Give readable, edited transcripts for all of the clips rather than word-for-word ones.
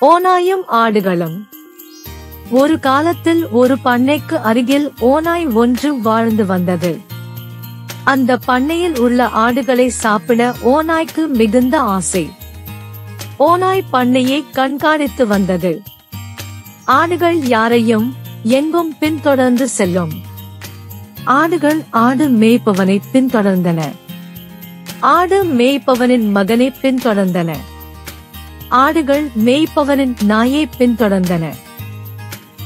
ஓநாயும் ஆடுகளும். ஒரு காலத்தில் ஒரு பண்ணைக்கு அருகில் ஓநாய் ஒன்று வாழ்ந்து வந்தது. அந்த பண்ணையில் உள்ள ஆடுகளை சாப்பிட ஓநாய்க்கு மிகுந்த ஆசை. ஓநாய் பண்ணையை கண்காணித்து வந்தது. ஆடுகள் யாரையும் எங்கும் பின்தொடர்ந்து செல்லும். ஆடுகள் ஆடு மேய்ப்பவனை பின்தொடர்ந்தன. ஆடு மேய்ப்பவனின் மகனை பின்தொடர்ந்தன. ஆடுகள் மேய்ப்பவனின் நாயை பின்தொடர்ந்தன.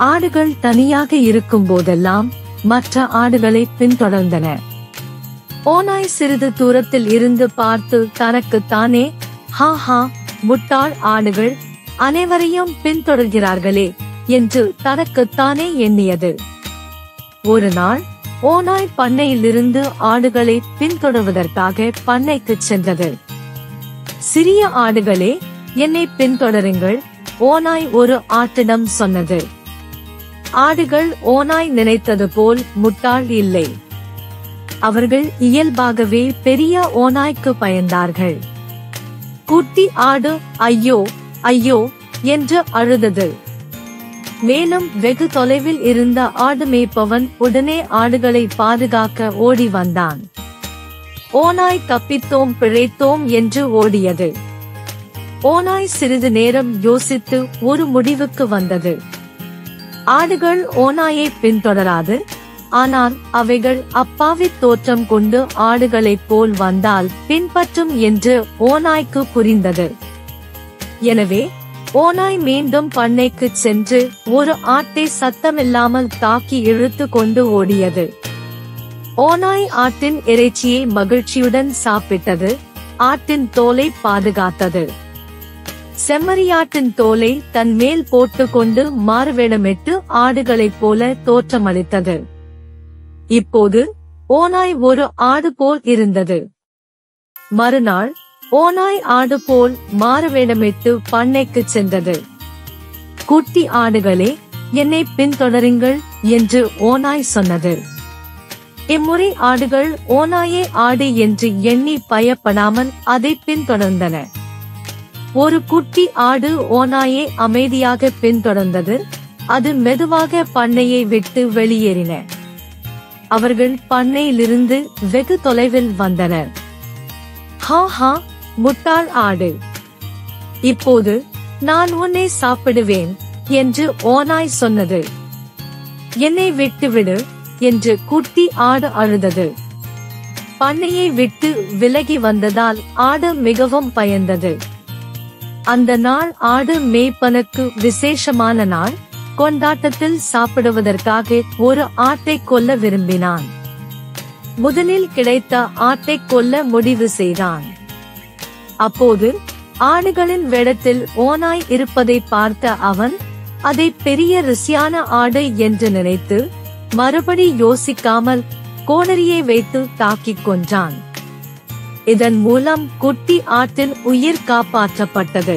ஆடுகள் தனியாக இருக்கும் போதெல்லாம் மற்ற ஆடுகளை பின்தொடர்ந்தன. ஓநாய் சிறிது தூரத்தில் இருந்து பார்த்து தனக்குத்தானே, ஹா, முட்டாள் ஆடுகள் அனைவரையும் பின்தொடர்கிறார்களே என்று தனக்குத்தானே எண்ணியது. ஒரு நாள் ஓநாய் பண்ணையிலிருந்து ஆடுகளை பின்தொடர்வதற்காக பண்ணைக்குச் சென்றது. சிறிய ஆடுகளே, என்னை பின்தொடருங்கள், ஓநாய் ஒரு ஆட்டிடம் சொன்னது. ஆடுகள் ஓநாய் நினைத்தது போல் முட்டாள் இல்லை. அவர்கள் இயல்பாகவே பெரிய ஓநாய்க்கு பயந்தார்கள். குட்டி ஆடு ஐயோ ஐயோ என்று அழுதது. மேலும் வெகு தொலைவில் இருந்த ஆடு மேய்ப்பவன் உடனே ஆடுகளை பாதுகாக்க ஓடி வந்தான். ஓநாய் தப்பித்தோம் பிழைத்தோம் என்று ஓடியது. ஓநாய் சிறிது நேரம் யோசித்து ஒரு முடிவுக்கு வந்தது. ஆடுகள் ஓநாயை பின்தொடராது, ஆனால் அவைகள் அப்பாவி தோற்றம் கொண்டு ஆடுகளைப் போல் வந்தால் பின்பற்றும் என்று ஓநாய்க்கு புரிந்தது. எனவே ஓநாய் மீண்டும் பண்ணைக்கு சென்று ஒரு ஆட்டை சத்தமில்லாமல் தாக்கி இழுத்து கொண்டு ஓடியது. ஓநாய் ஆட்டின் இறைச்சியை மகிழ்ச்சியுடன் சாப்பிட்டது. ஆட்டின் தோலை பாதுகாத்தது. செம்மறியாட்டின் தோலை தன் மேல் போட்டுக்கொண்டு மாறுவேடமிட்டு ஆடுகளைப் போல தோற்றமளித்தது. இப்போது ஓநாய் ஒரு ஆடு போல் இருந்தது. மறுநாள் ஓநாய் ஆடு போல் மாறுவேடமிட்டு பண்ணைக்குச் சென்றது. குட்டி ஆடுகளே, என்னை பின்தொடருங்கள் என்று ஓநாய் சொன்னது. இம்முறை ஆடுகள் ஓநாயே ஆடு என்று எண்ணி பயப்படாமல் அதை பின்தொடர்ந்தன. ஒரு குட்டி ஆடு ஓநாயை அமைதியாக பின்தொடர்ந்தது. அது மெதுவாக பண்ணையை விட்டு வெளியேறின. அவர்கள் பண்ணையிலிருந்து வெகு தொலைவில் வந்தனர். ஹா, முட்டாள் ஆடு, இப்போது நான் உன்னை சாப்பிடுவேன் என்று ஓநாய் சொன்னது. என்னை விட்டுவிடு என்று குட்டி ஆடு அழுதது. பண்ணையை விட்டு விலகி வந்ததால் ஆடு மிகவும் பயந்தது. அந்த நாள் ஆடு மேய்ப்பனுக்கு விசேஷமான நாள். கொண்டாட்டத்தில் சாப்பிடுவதற்காக ஒரு ஆட்டை கொல்ல விரும்பினான். முதலில் கிடைத்த ஆட்டை கொல்ல முடிவு செய்தான். அப்போது ஆடுகளின் வேடத்தில் ஓநாய் இருப்பதை பார்த்த அவன் அதை பெரிய ருசியான ஆடு என்று நினைத்து மறுபடி யோசிக்காமல் கோடரியை வைத்து தாக்கிக் கொன்றான். இதன் மூலம் குட்டி ஆட்டின் உயிர் காப்பாற்றப்பட்டது.